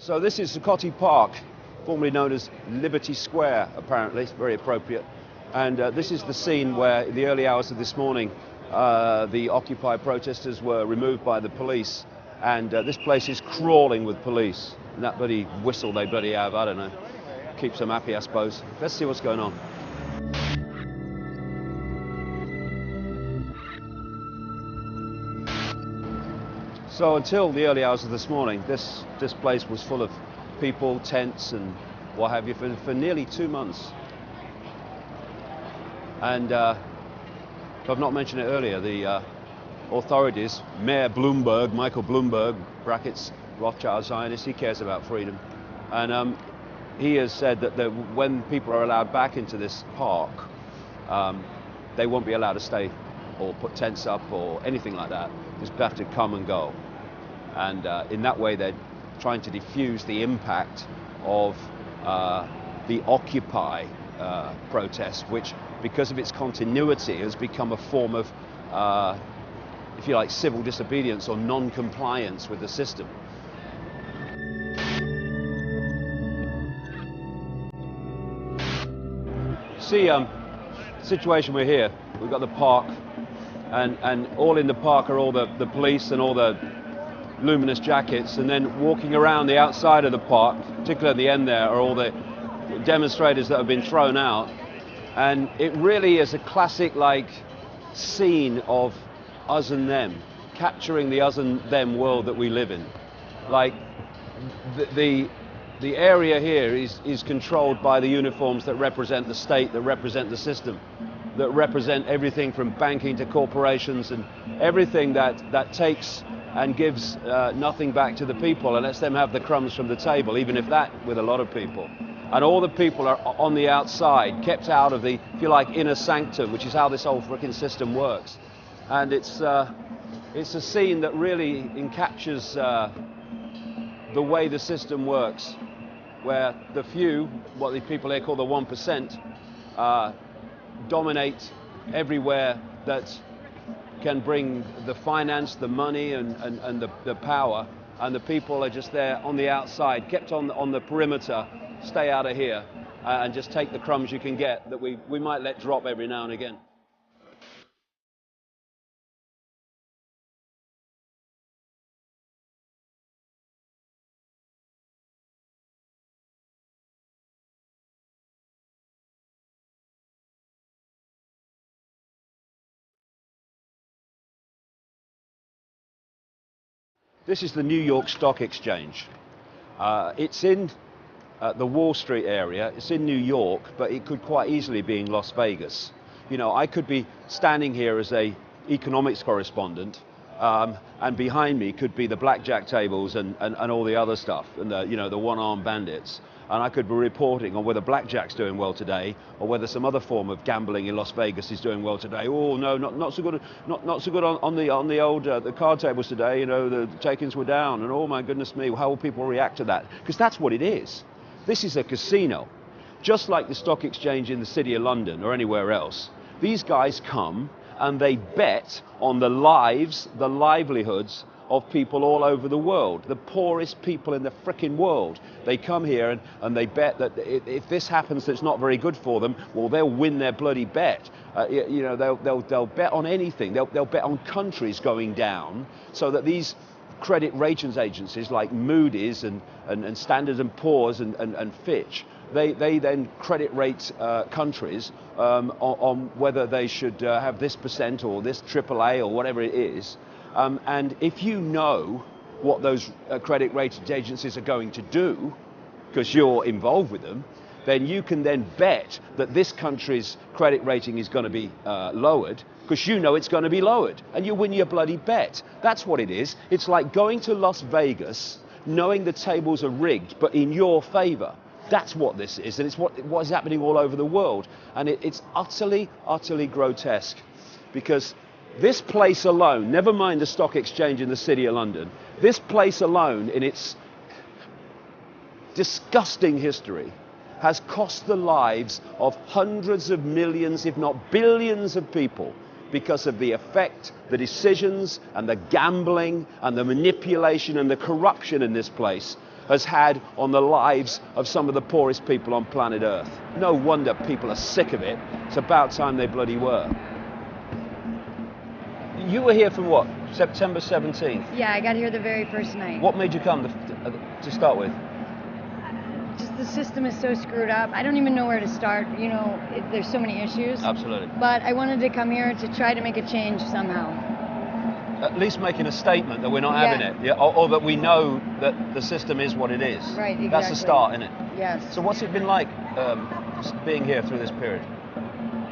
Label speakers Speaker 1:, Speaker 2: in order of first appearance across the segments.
Speaker 1: So this is Zuccotti Park, formerly known as Liberty Square, apparently. It's very appropriate. And this is the scene where, in the early hours of this morning, the Occupy protesters were removed by the police. And this place is crawling with police. And that bloody whistle they bloody have, I don't know, keeps them happy, I suppose. Let's see what's going on. So until the early hours of this morning, this place was full of people, tents and what have you for nearly 2 months. And if I've not mentioned it earlier, the authorities, Mayor Bloomberg, Michael Bloomberg, brackets Rothschild Zionist, he cares about freedom. And he has said that when people are allowed back into this park, they won't be allowed to stay or put tents up or anything like that. Just have to come and go. And in that way, they're trying to diffuse the impact of the Occupy protest, which, because of its continuity, has become a form of, if you like, civil disobedience or non-compliance with the system. See, the situation we're here, we've got the park, and all in the park are all the police and all the luminous jackets, and then walking around the outside of the park, particularly at the end there, are all the demonstrators that have been thrown out. And it really is a classic scene of us and them, capturing the us and them world that we live in. Like the area here is controlled by the uniforms that represent the state, that represent the system, that represent everything from banking to corporations, and everything that takes and gives nothing back to the people and lets them have the crumbs from the table, even if that with a lot of people. And all the people are on the outside, kept out of the, if you like, inner sanctum, which is how this whole frickin' system works. And it's a scene that really encaptures the way the system works, where the few, what the people here call the 1%, dominate everywhere that can bring the finance, the money and the power, and the people are just there on the outside, kept on the perimeter, stay out of here, and just take the crumbs you can get that we might let drop every now and again. This is the New York Stock Exchange. It's in the Wall Street area. It's in New York, but it could quite easily be in Las Vegas. You know, I could be standing here as a economics correspondent, and behind me could be the blackjack tables and all the other stuff, and the one-armed bandits. And I could be reporting on whether blackjack's doing well today, or whether some other form of gambling in Las Vegas is doing well today. Oh no, not so good, not so good on the old the card tables today. You know, the takings were down, and oh my goodness me, how will people react to that? Because that's what it is. This is a casino, just like the stock exchange in the City of London or anywhere else. These guys come and they bet on the lives, the livelihoods of people all over the world, the poorest people in the frickin' world. They come here and they bet that if this happens that's not very good for them, well, they'll win their bloody bet. They'll bet on anything. They'll bet on countries going down, so that these credit ratings agencies like Moody's and Standard & Poor's and Fitch, they then credit rate countries on whether they should have this percent or this AAA or whatever it is. And if you know what those credit rating agencies are going to do, because you're involved with them, then you can then bet that this country's credit rating is going to be lowered, because you know it's going to be lowered, and you win your bloody bet. That's what it is. It's like going to Las Vegas, knowing the tables are rigged, but in your favor. That's what this is, and it's what is happening all over the world. And it's utterly, utterly grotesque, because this place alone, never mind the stock exchange in the City of London, this place alone in its disgusting history has cost the lives of hundreds of millions, if not billions of people, because of the effect, the decisions and the gambling and the manipulation and the corruption in this place has had on the lives of some of the poorest people on planet Earth. No wonder people are sick of it. It's about time they bloody were. You were here from what? September 17th?
Speaker 2: Yeah, I got here the very first night.
Speaker 1: What made you come to start with?
Speaker 2: Just the system is so screwed up. I don't even know where to start. You know, there's so many issues.
Speaker 1: Absolutely.
Speaker 2: But I wanted to come here to try to make a change somehow.
Speaker 1: At least making a statement that we're not having it, yeah, or that we know that the system is what it is.
Speaker 2: Right, exactly.
Speaker 1: That's the start, isn't it?
Speaker 2: Yes.
Speaker 1: So what's it been like being here through this period?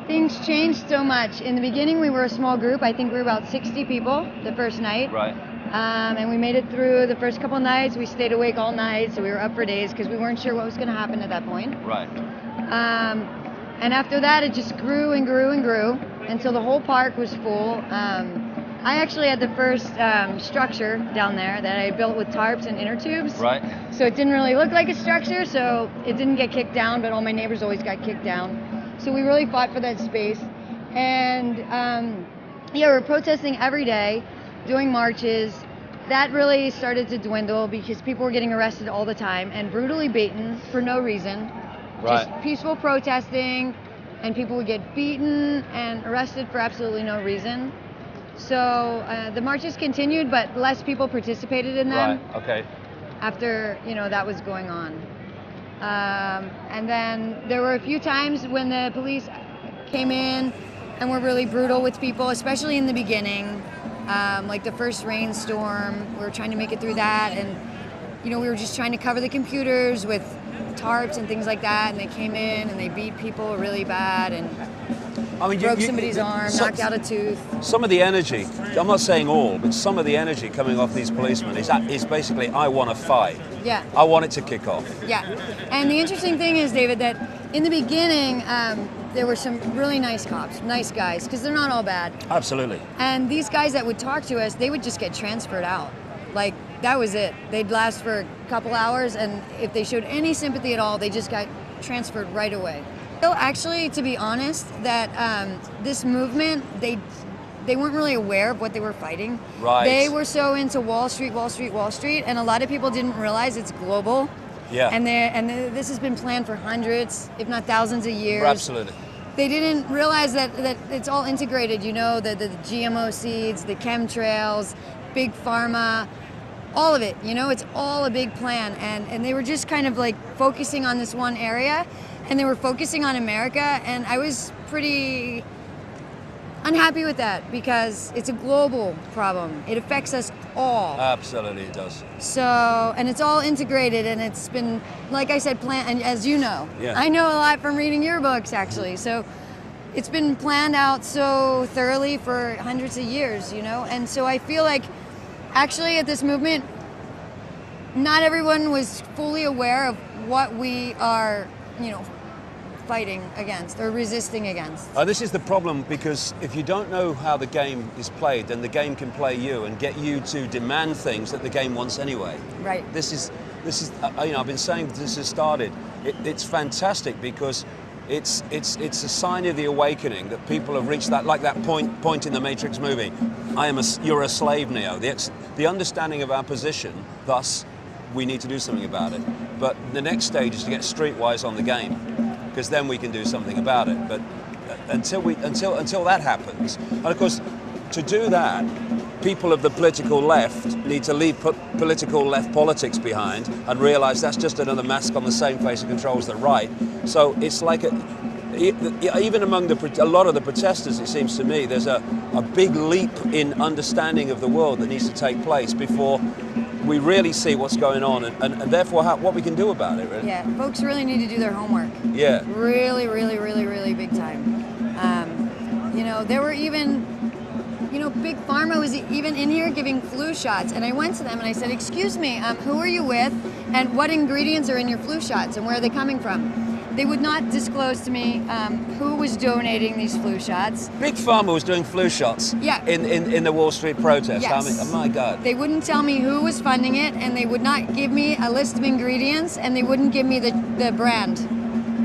Speaker 2: Things changed so much. In the beginning, we were a small group. I think we were about 60 people the first night.
Speaker 1: Right.
Speaker 2: And we made it through the first couple nights. We stayed awake all night, so we were up for days because we weren't sure what was going to happen at that point.
Speaker 1: Right.
Speaker 2: And after that, it just grew and grew and grew until the whole park was full. I actually had the first structure down there that I built with tarps and inner tubes.
Speaker 1: Right.
Speaker 2: So it didn't really look like a structure, so it didn't get kicked down, but all my neighbors always got kicked down. So we really fought for that space. And yeah, we're protesting every day, doing marches. That really started to dwindle because people were getting arrested all the time and brutally beaten for no reason.
Speaker 1: Right.
Speaker 2: Just peaceful protesting, and people would get beaten and arrested for absolutely no reason. So the marches continued, but less people participated in them.
Speaker 1: Right. Okay.
Speaker 2: After that was going on, and then there were a few times when the police came in and were really brutal with people, especially in the beginning, like the first rainstorm. We were trying to make it through that, and we were just trying to cover the computers with tarps and things like that, and they came in and they beat people really bad and broke somebody's arm, knocked out a tooth.
Speaker 1: Some of the energy, I'm not saying all, but some of the energy coming off these policemen is basically, I want to fight.
Speaker 2: Yeah.
Speaker 1: I want it to kick off.
Speaker 2: Yeah. And the interesting thing is, David, that in the beginning, there were some really nice cops, nice guys, because they're not all bad.
Speaker 1: Absolutely.
Speaker 2: And these guys that would talk to us, they would just get transferred out. Like, that was it. They'd last for a couple hours, and if they showed any sympathy at all, they just got transferred right away. So actually, to be honest, that this movement, they weren't really aware of what they were fighting.
Speaker 1: Right.
Speaker 2: They were so into Wall Street, Wall Street, Wall Street, and a lot of people didn't realize it's global.
Speaker 1: Yeah.
Speaker 2: And this has been planned for hundreds, if not thousands of years.
Speaker 1: Absolutely.
Speaker 2: They didn't realize that it's all integrated, the GMO seeds, the chemtrails, big pharma, all of it, it's all a big plan. And they were just kind of like focusing on this one area, and they were focusing on America, and I was pretty unhappy with that because it's a global problem. It affects us all.
Speaker 1: Absolutely, it does.
Speaker 2: So, and it's all integrated, and it's been, like I said, planned, and as you know,
Speaker 1: yeah.
Speaker 2: I know a lot from reading your books, actually. So it's been planned out so thoroughly for hundreds of years, and so I feel like actually at this movement, not everyone was fully aware of what we are, fighting against or resisting against.
Speaker 1: This is the problem, because if you don't know how the game is played, then the game can play you and get you to demand things that the game wants anyway.
Speaker 2: Right.
Speaker 1: This is I've been saying this has started. It's fantastic because it's a sign of the awakening that people have reached that, like that point in the Matrix movie. You're a slave, Neo. The understanding of our position, thus we need to do something about it. But the next stage is to get streetwise on the game, because then we can do something about it. But until that happens, and of course, to do that, people of the political left need to leave political left politics behind and realise that's just another mask on the same face that controls the right. So it's like even among a lot of the protesters, it seems to me, there's a big leap in understanding of the world that needs to take place before we really see what's going on, and therefore what we can do about it, really.
Speaker 2: Yeah, folks really need to do their homework.
Speaker 1: Yeah.
Speaker 2: Really, really, really, really big time. There were even, Big Pharma was even in here giving flu shots, and I went to them and I said, excuse me, who are you with, and what ingredients are in your flu shots, and where are they coming from? They would not disclose to me who was donating these flu shots.
Speaker 1: Big Pharma was doing flu shots.
Speaker 2: Yeah.
Speaker 1: In the Wall Street protest.
Speaker 2: Yes.
Speaker 1: I mean, oh my God.
Speaker 2: They wouldn't tell me who was funding it, and they would not give me a list of ingredients, and they wouldn't give me the brand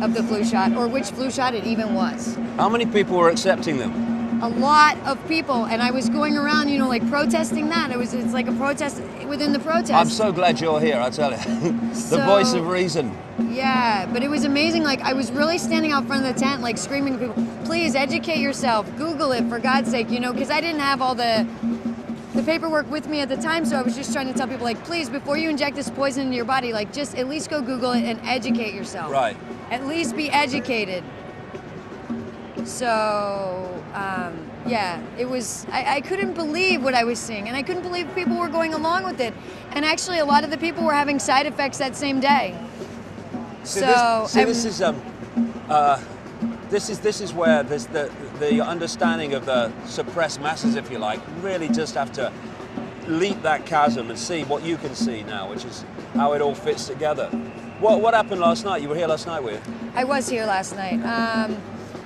Speaker 2: of the flu shot or which flu shot it even was.
Speaker 1: How many people were accepting them?
Speaker 2: A lot of people, and I was going around, like protesting that. It's like a protest. within the protest.
Speaker 1: I'm so glad you're here, I tell you. The voice of reason.
Speaker 2: Yeah, but it was amazing. Like, I was really standing out front of the tent, like screaming to people, please educate yourself, Google it for God's sake, you know, because I didn't have all the paperwork with me at the time, so I was just trying to tell people, like, please, before you inject this poison into your body, like, just at least go Google it and educate yourself.
Speaker 1: Right.
Speaker 2: At least be educated. So, yeah, it was, I couldn't believe what I was seeing, and I couldn't believe people were going along with it. And actually, a lot of the people were having side effects that same day.
Speaker 1: This is where there's the understanding of the suppressed masses, if you like, really just have to leap that chasm and see what you can see now, which is how it all fits together. What happened last night? You were here last night, were you?
Speaker 2: I was here last night.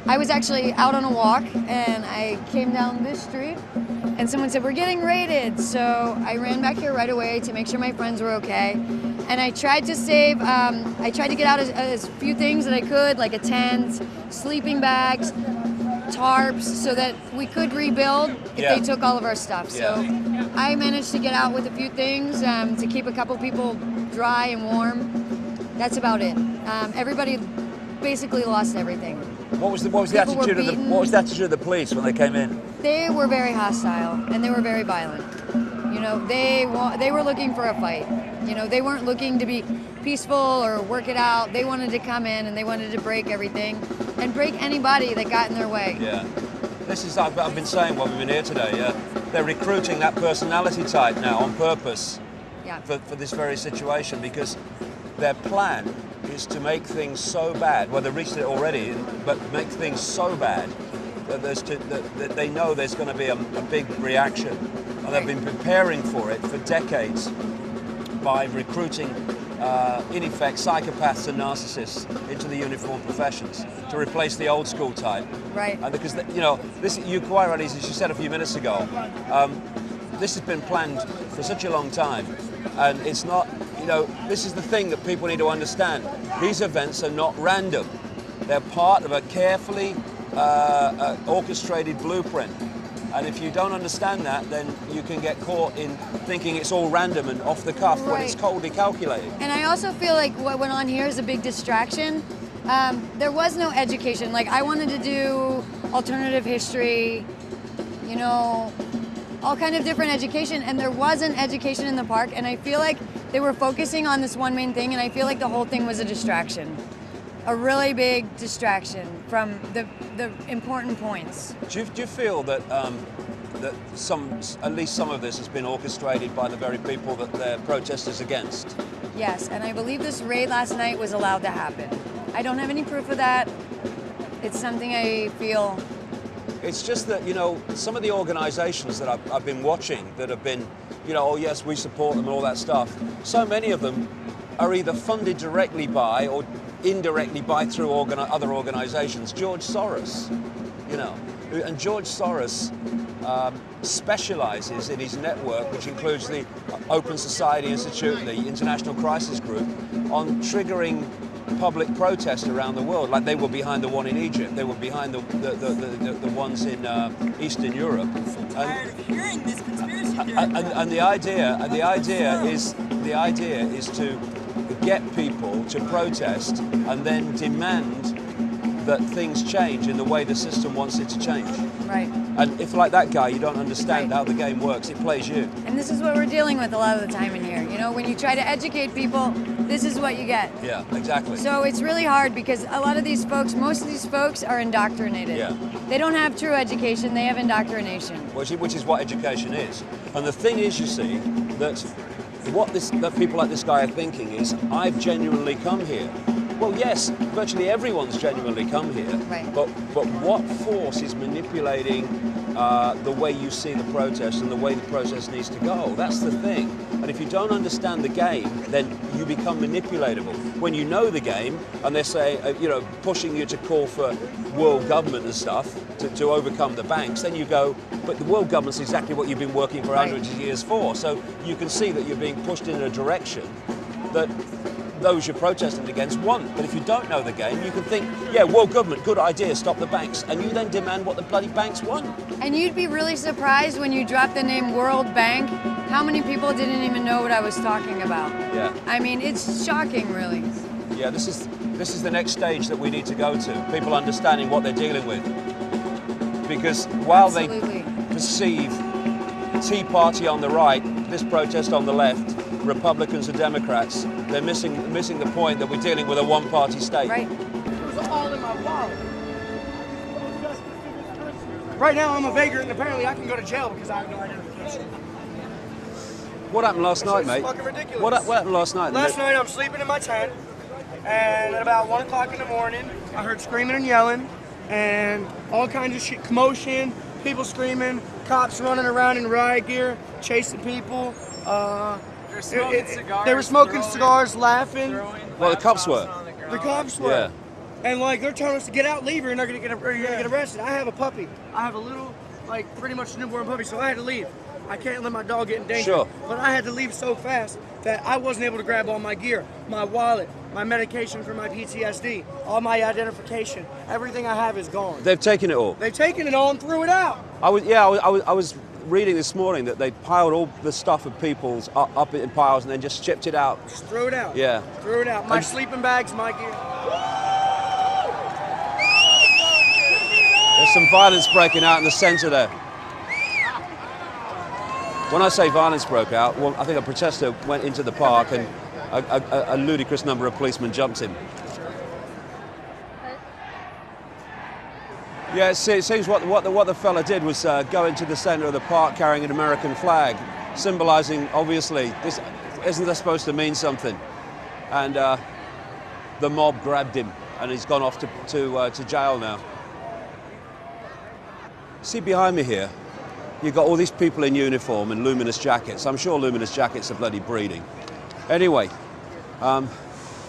Speaker 2: I was actually out on a walk, and I came down this street, and someone said, we're getting raided. So I ran back here right away to make sure my friends were okay. And I tried to save, I tried to get out as few things that I could, like a tent, sleeping bags, tarps, so that we could rebuild if they took all of our stuff. So I managed to get out with a few things to keep a couple people dry and warm. That's about it. Everybody basically lost everything.
Speaker 1: What was the attitude of the police when they came in?
Speaker 2: They were very hostile, and they were very violent. You know, they were looking for a fight. You know, they weren't looking to be peaceful or work it out. They wanted to come in and they wanted to break everything and break anybody that got in their way.
Speaker 1: Yeah. This is, I've been saying while we've been here today, they're recruiting that personality type now on purpose for this very situation, because their plan is to make things so bad, well, they've reached it already, but make things so bad that that they know there's going to be a big reaction. And they've been preparing for it for decades by recruiting, in effect, psychopaths and narcissists into the uniformed professions to replace the old school type.
Speaker 2: Right.
Speaker 1: Because, you know, this, you quite rightly, as you said a few minutes ago, this has been planned for such a long time, and it's not, you know, this is the thing that people need to understand. These events are not random. They're part of a carefully orchestrated blueprint. And if you don't understand that, then you can get caught in thinking it's all random and off the cuff when it's coldly calculated.
Speaker 2: And I also feel like what went on here is a big distraction. There was no education. Like, I wanted to do alternative history, you know, all kind of different education, and there wasn't education in the park, and I feel like they were focusing on this one main thing, and I feel like the whole thing was a distraction. A really big distraction from the important points.
Speaker 1: Do you feel that that at least some of this has been orchestrated by the very people that they're protesters against?
Speaker 2: Yes, and I believe this raid last night was allowed to happen. I don't have any proof of that. It's something I feel.
Speaker 1: It's just that, you know, some of the organizations that I've been watching that have been, you know, oh yes, we support them and all that stuff, so many of them are either funded directly by or indirectly by through other organizations. George Soros, you know, and George Soros specializes in his network, which includes the Open Society Institute and the International Crisis Group, on triggering public protest around the world. Like, they were behind the one in Egypt, they were behind the ones in Eastern Europe.
Speaker 3: I'm tired of hearing this conspiracy theory.
Speaker 1: And the idea is to get people to protest and then demand that things change in the way the system wants it to change.
Speaker 2: Right.
Speaker 1: And if, like that guy, you don't understand how the game works, it plays you.
Speaker 2: And this is what we're dealing with a lot of the time in here. You know, when you try to educate people, this is what you get.
Speaker 1: Yeah, exactly.
Speaker 2: So it's really hard because a lot of these folks, most of these folks are indoctrinated.
Speaker 1: Yeah.
Speaker 2: They don't have true education, they have indoctrination.
Speaker 1: Which is what education is. And the thing is, you see, that that people like this guy are thinking is, I've genuinely come here. Well, yes, virtually everyone's genuinely come here.
Speaker 2: Right.
Speaker 1: But what force is manipulating the way you see the protest and the way the protest needs to go? That's the thing. And if you don't understand the game, then you become manipulatable. When you know the game, and they say, you know, pushing you to call for world government and stuff to overcome the banks, then you go, but the world government's exactly what you've been working for hundreds of years for. So you can see that you're being pushed in a direction that those you're protesting against want. But if you don't know the game, you can think, yeah, world government, good idea, stop the banks. And you then demand what the bloody banks want.
Speaker 2: And you'd be really surprised when you drop the name World Bank, how many people didn't even know what I was talking about.
Speaker 1: Yeah.
Speaker 2: I mean, it's shocking, really.
Speaker 1: Yeah, this is the next stage that we need to go to. People understanding what they're dealing with. Because while
Speaker 2: Absolutely.
Speaker 1: they perceive Tea Party on the right, this protest on the left, Republicans and Democrats, they're missing the point that we're dealing with a one-party state.
Speaker 2: Right.
Speaker 4: It was all in my wallet. Right now I'm a vagrant and apparently I can go to jail because I have no identification.
Speaker 1: What happened last night, mate?
Speaker 4: It's fucking ridiculous.
Speaker 1: What happened last night?
Speaker 4: Last night I'm sleeping in my tent and at about 1 o'clock in the morning I heard screaming and yelling and all kinds of shit, commotion, people screaming, cops running around in riot gear, chasing people. They were smoking cigars, laughing.
Speaker 1: Well, the cops were.
Speaker 4: The cops were.
Speaker 1: Yeah.
Speaker 4: And like they're telling us to get out, leave, or you're not gonna get arrested. I have a puppy. I have a little, like pretty much newborn puppy, so I had to leave. I can't let my dog get in danger.
Speaker 1: Sure.
Speaker 4: But I had to leave so fast that I wasn't able to grab all my gear, my wallet, my medication for my PTSD, all my identification. Everything I have is gone.
Speaker 1: They've taken it all.
Speaker 4: They've taken it all and threw it out.
Speaker 1: I was reading this morning that they piled all the stuff of people's up in piles and then just shipped it out.
Speaker 4: Just threw it out.
Speaker 1: Yeah.
Speaker 4: Threw it out. My sleeping bags, my gear.
Speaker 1: There's some violence breaking out in the centre there. When I say violence broke out, well, I think a protester went into the park and a ludicrous number of policemen jumped him. Yeah, it seems what the fella did was go into the centre of the park carrying an American flag, symbolising, obviously, this isn't this supposed to mean something? And the mob grabbed him, and he's gone off to jail now. See behind me here, you've got all these people in uniform and luminous jackets. I'm sure luminous jackets are bloody breeding. Anyway,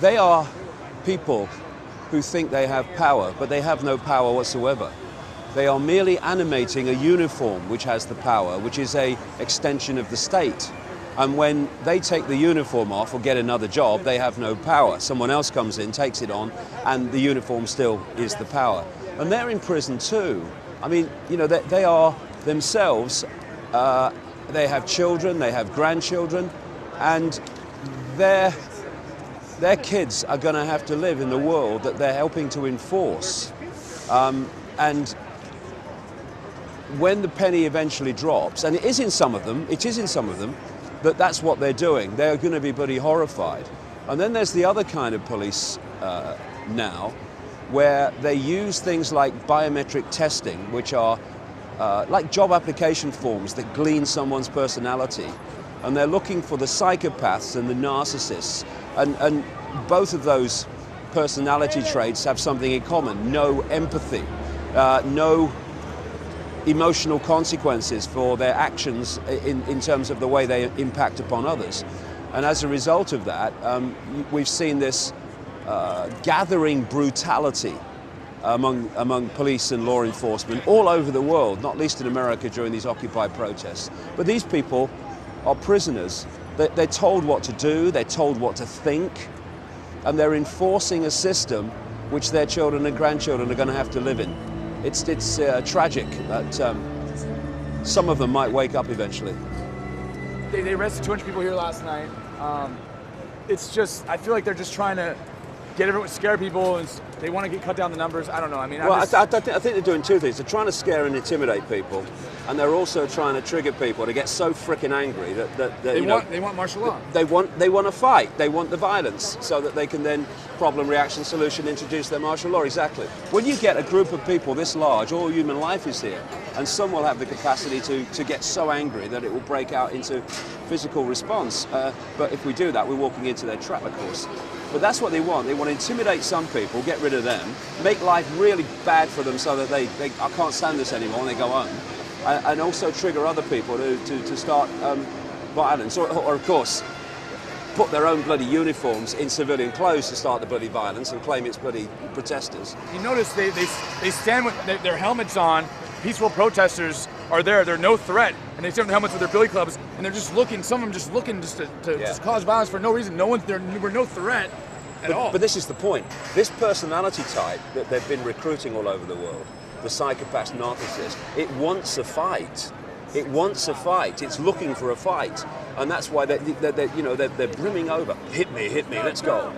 Speaker 1: they are people who think they have power, but they have no power whatsoever. They are merely animating a uniform which has the power, which is an extension of the state. And when they take the uniform off or get another job, they have no power. Someone else comes in, takes it on, and the uniform still is the power. And they're in prison too. I mean, you know, they are themselves, they have children, they have grandchildren, and their kids are going to have to live in the world that they're helping to enforce. And when the penny eventually drops, and it is in some of them, that's what they're doing. They're going to be bloody horrified. And then there's the other kind of police now, where they use things like biometric testing, which are like job application forms that glean someone's personality. And they're looking for the psychopaths and the narcissists. And both of those personality traits have something in common: no empathy, no emotional consequences for their actions in terms of the way they impact upon others. And as a result of that, we've seen this gathering brutality among police and law enforcement all over the world, not least in America during these Occupy protests. But these people are prisoners. They're told what to do, they're told what to think, and they're enforcing a system which their children and grandchildren are going to have to live in. It's tragic that some of them might wake up eventually.
Speaker 5: They arrested 200 people here last night. It's just, I feel like they're just trying to get everyone, scare people, and they want to cut down the numbers. I don't know. I mean,
Speaker 1: well, I think they're doing two things. They're trying to scare and intimidate people, and they're also trying to trigger people to get so freaking angry that
Speaker 5: they want martial law.
Speaker 1: They want to fight. They want the violence so that they can then problem, reaction, solution, introduce their martial law. Exactly. When you get a group of people this large, all human life is here, and some will have the capacity to get so angry that it will break out into physical response. But if we do that, we're walking into their trap, of course. But that's what they want. They want to intimidate some people, get rid of them, make life really bad for them so that they I can't stand this anymore, and they go home. And also trigger other people to start violence. Or of course, put their own bloody uniforms in civilian clothes to start the bloody violence and claim it's bloody protesters.
Speaker 5: You notice they stand with their helmets on, peaceful protesters, are there. They're no threat, and they sit on helmets with their billy clubs, and they're just looking. Some of them just looking to just cause violence for no reason. No one's there. We're no threat at all.
Speaker 1: But this is the point. This personality type that they've been recruiting all over the world, the psychopath narcissist, it wants a fight. It wants a fight. It's looking for a fight, and that's why they're brimming over. Hit me, let's go.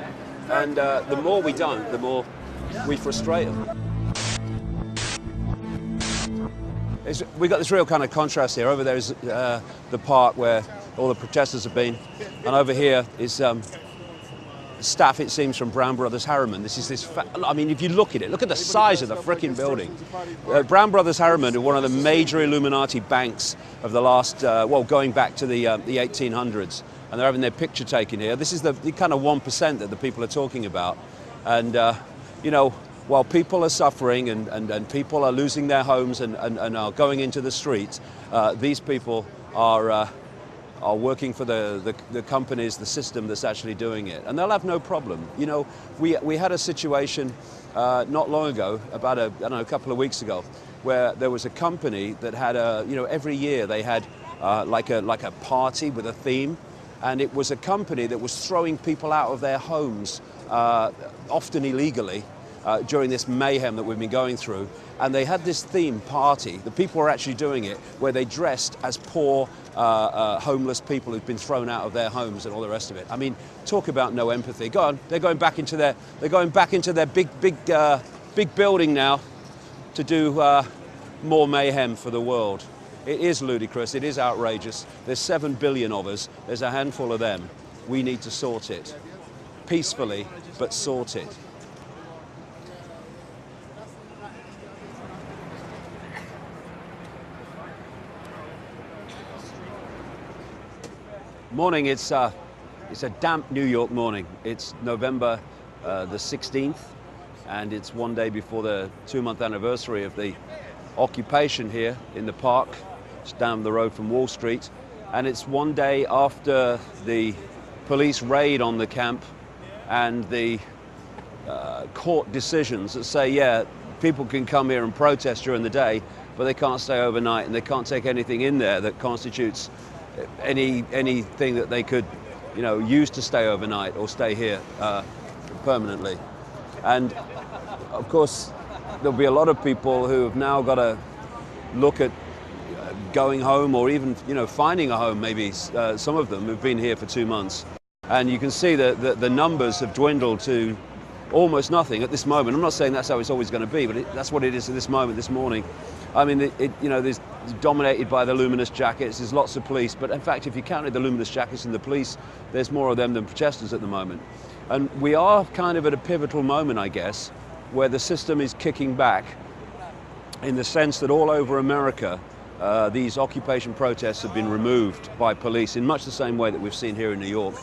Speaker 1: And the more we don't, the more we frustrate them. We've got this real kind of contrast here. Over there is the park where all the protesters have been, and over here is staff, it seems, from Brown Brothers Harriman. I mean, if you look at it, look at the size of the frickin' building. Brown Brothers Harriman are one of the major Illuminati banks of the last, going back to the 1800s. And they're having their picture taken here. This is the kind of 1% that the people are talking about. And, while people are suffering and people are losing their homes and are going into the streets, these people are working for the companies, the system that's actually doing it. And they'll have no problem. We had a situation not long ago, about a couple of weeks ago, where there was a company that had every year they had like a party with a theme. And it was a company that was throwing people out of their homes, often illegally, during this mayhem that we've been going through. And they had this theme party, the people were actually doing it, where they dressed as poor, homeless people who'd been thrown out of their homes and all the rest of it. I mean, talk about no empathy. Go on, they're going back into their big building now to do more mayhem for the world. It is ludicrous, it is outrageous. There's 7 billion of us, there's a handful of them. We need to sort it. Peacefully, but sort it. Morning, it's a damp New York morning. It's November the 16th, and it's one day before the 2-month anniversary of the occupation here in the park. It's down the road from Wall Street, and it's one day after the police raid on the camp and the court decisions that say, yeah, people can come here and protest during the day, but they can't stay overnight, and they can't take anything in there that constitutes anything that they could, use to stay overnight or stay here permanently. And of course, there'll be a lot of people who have now got to look at going home, or even finding a home. Maybe some of them who've been here for 2 months, and you can see that the numbers have dwindled to almost nothing at this moment. I'm not saying that's how it's always going to be, but that's what it is at this moment, this morning. I mean, there's dominated by the luminous jackets. There's lots of police, but in fact, if you counted the luminous jackets and the police, there's more of them than protesters at the moment. And we are kind of at a pivotal moment, I guess, where the system is kicking back, in the sense that all over America, these occupation protests have been removed by police in much the same way that we've seen here in New York.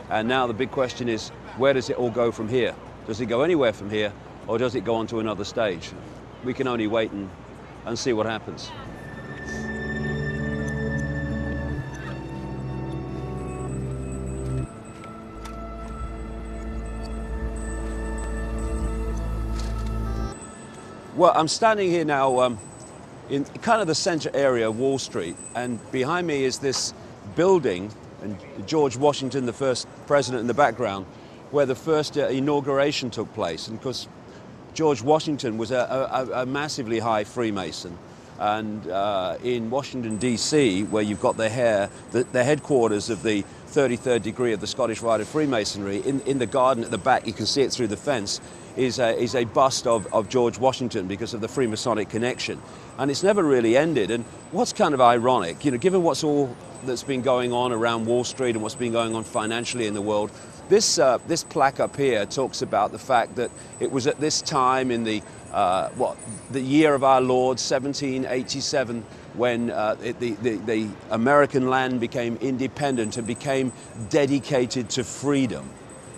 Speaker 1: And now the big question is, where does it all go from here? Does it go anywhere from here, or does it go on to another stage? We can only wait and see what happens. Well, I'm standing here now in kind of the center area of Wall Street, and behind me is this building, and George Washington, the first president, in the background, where the first inauguration took place. And of course, George Washington was a massively high Freemason. And in Washington, D.C., where you've got the headquarters of the 33rd degree of the Scottish Rite of Freemasonry, in the garden at the back, you can see it through the fence, is a bust of George Washington because of the Freemasonic connection. And it's never really ended. And what's kind of ironic, given what's all that's been going on around Wall Street and what's been going on financially in the world, this plaque up here talks about the fact that it was at this time in the year of our Lord, 1787, when the American land became independent and became dedicated to freedom.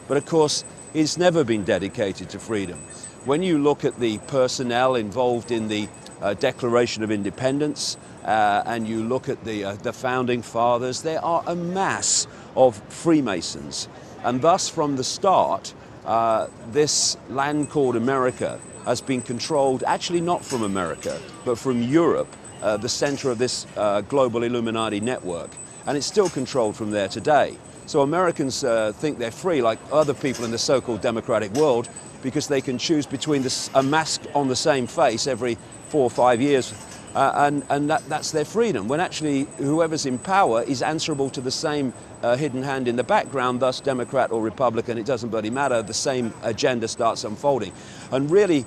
Speaker 1: But of course, it's never been dedicated to freedom. When you look at the personnel involved in the Declaration of Independence, and you look at the Founding Fathers, there are a mass of Freemasons. And thus, from the start, this land called America has been controlled, actually not from America, but from Europe, the center of this global Illuminati network. And it's still controlled from there today. So Americans think they're free, like other people in the so-called democratic world, because they can choose between a mask on the same face every 4 or 5 years, and that's their freedom, when actually whoever's in power is answerable to the same hidden hand in the background, thus Democrat or Republican, it doesn't bloody matter, the same agenda starts unfolding. And really,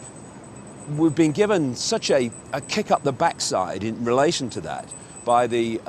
Speaker 1: we've been given such a kick up the backside in relation to that by the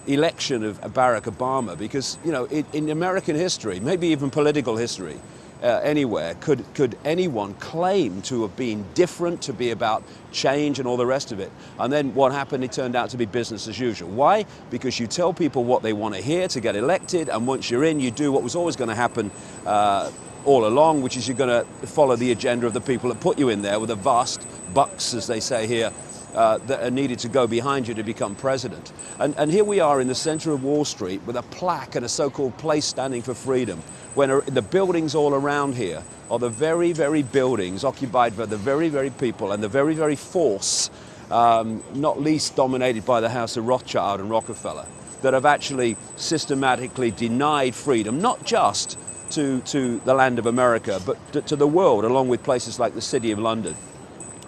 Speaker 1: election of Barack Obama, because, you know, in American history, maybe even political history, anywhere, could anyone claim to have been different, to be about change and all the rest of it? And then what happened? It turned out to be business as usual. Why? Because you tell people what they want to hear to get elected, and once you're in, you do what was always going to happen all along, which is you're going to follow the agenda of the people that put you in there with the vast bucks, as they say here, that are needed to go behind you to become president. And here we are in the center of Wall Street with a plaque and a so-called place standing for freedom, when the buildings all around here are the very, very buildings occupied by the very, very people and the very, very force, not least dominated by the House of Rothschild and Rockefeller, that have actually systematically denied freedom, not just to the land of America, but to the world, along with places like the City of London.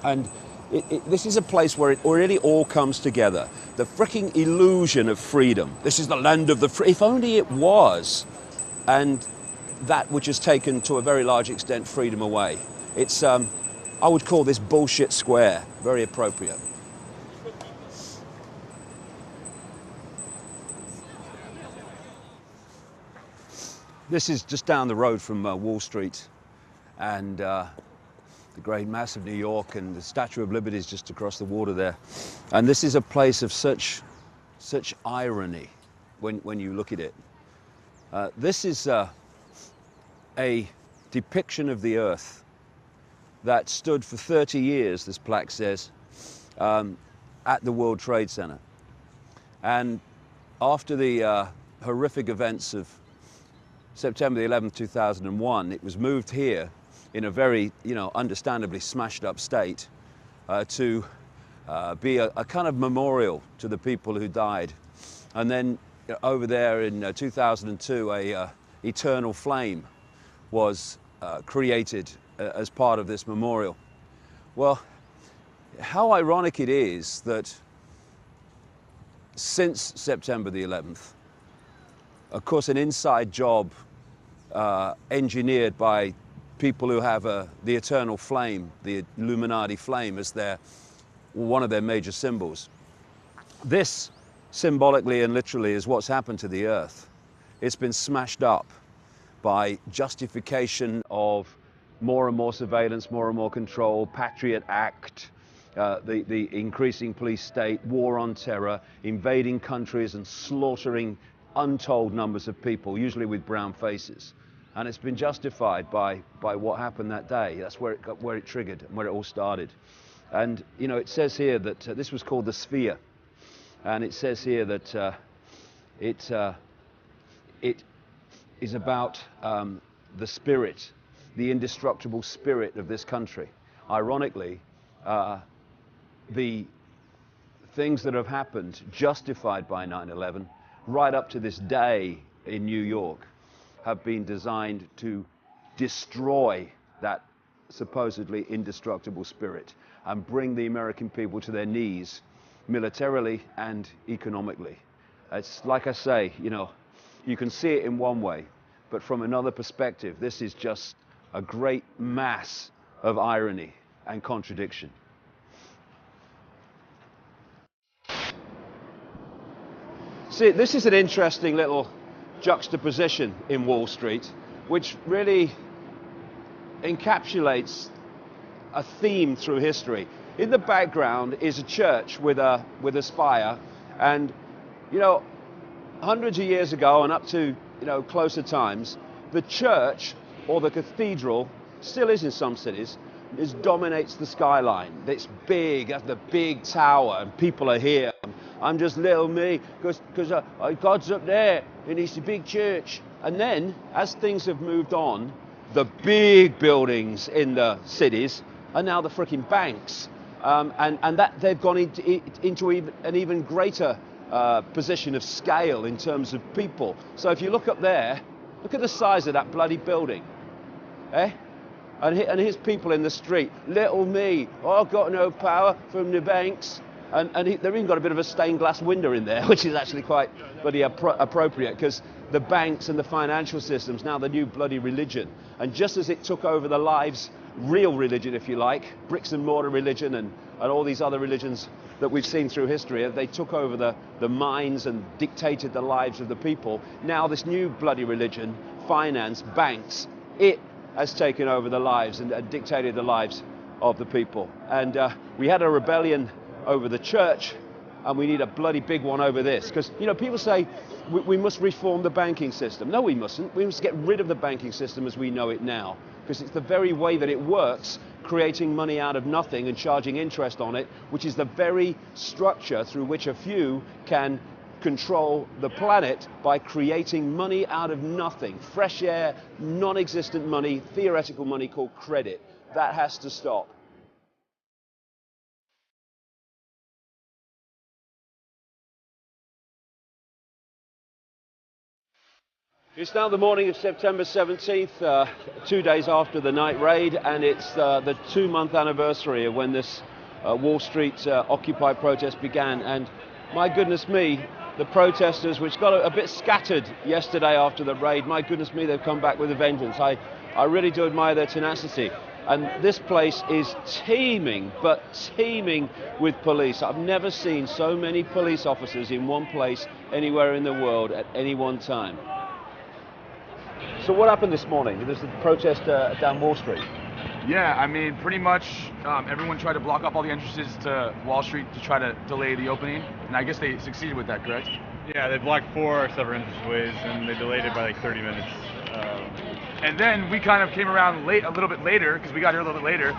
Speaker 1: And this is a place where it already all comes together. The freaking illusion of freedom. This is the land of the free. If only it was. And that which has taken, to a very large extent, freedom away. It's, I would call this bullshit square. Very appropriate. This is just down the road from Wall Street, and the great mass of New York, and the Statue of Liberty is just across the water there. And this is a place of such irony when you look at it. This is a depiction of the Earth that stood for 30 years, this plaque says, at the World Trade Center. And after the horrific events of September the 11th, 2001, it was moved here in a very, understandably smashed up state to be a kind of memorial to the people who died. And then over there in 2002, a eternal flame was created as part of this memorial. Well, how ironic it is that since September the 11th, of course, an inside job engineered by people who have the eternal flame, the Illuminati flame, as one of their major symbols. This, symbolically and literally, is what's happened to the Earth. It's been smashed up by justification of more and more surveillance, more and more control, Patriot Act, the increasing police state, war on terror, invading countries and slaughtering untold numbers of people, usually with brown faces. And it's been justified by what happened that day. That's where it triggered and where it all started. And it says here that this was called the Sphere, and it says here that it is about the spirit, the indestructible spirit of this country. Ironically, the things that have happened justified by 9/11 right up to this day in New York have been designed to destroy that supposedly indestructible spirit and bring the American people to their knees militarily and economically. It's like I say, you can see it in one way, but from another perspective, this is just a great mass of irony and contradiction. See, this is an interesting little juxtaposition in Wall Street, which really encapsulates a theme through history. In the background is a church with a spire, and hundreds of years ago and up to closer times, the church or the cathedral still is in some cities, dominates the skyline. It's big, that's the big tower, and people are here. I'm just little me, because God's up there, and it's a big church. And then, as things have moved on, the big buildings in the cities are now the freaking banks. and that they've gone into an even greater position of scale in terms of people. So if you look up there, look at the size of that bloody building, eh? And here's people in the street. Little me, oh, I've got no power from the banks. And they've even got a bit of a stained glass window in there, which is actually quite bloody appropriate, because the banks and the financial system's now the new bloody religion. And just as it took over the lives, real religion, if you like, bricks and mortar religion and all these other religions that we've seen through history, they took over the minds and dictated the lives of the people. Now this new bloody religion, finance, banks, it has taken over the lives and dictated the lives of the people. And we had a rebellion over the church, and we need a bloody big one over this. Because, you know, people say we must reform the banking system. No, we mustn't. We must get rid of the banking system as we know it now, because it's the very way that it works, creating money out of nothing and charging interest on it, which is the very structure through which a few can control the planet by creating money out of nothing. Fresh air, non-existent money, theoretical money called credit. That has to stop. It's now the morning of September 17th, 2 days after the night raid, and it's the 2-month anniversary of when this Wall Street Occupy protest began. And my goodness me, the protesters, which got a bit scattered yesterday after the raid, my goodness me, they've come back with a vengeance. I really do admire their tenacity. And this place is teeming, but teeming with police. I've never seen so many police officers in one place anywhere in the world at any one time. So what happened this morning? There's a protest down Wall Street.
Speaker 5: Yeah, I mean, pretty much everyone tried to block up all the entrances to Wall Street to try to delay the opening, and I guess they succeeded with that, correct?
Speaker 6: Yeah, they blocked 4 separate entranceways, and they delayed it by like 30 minutes.
Speaker 5: And then we kind of came around a little bit later, because we got here a little bit later,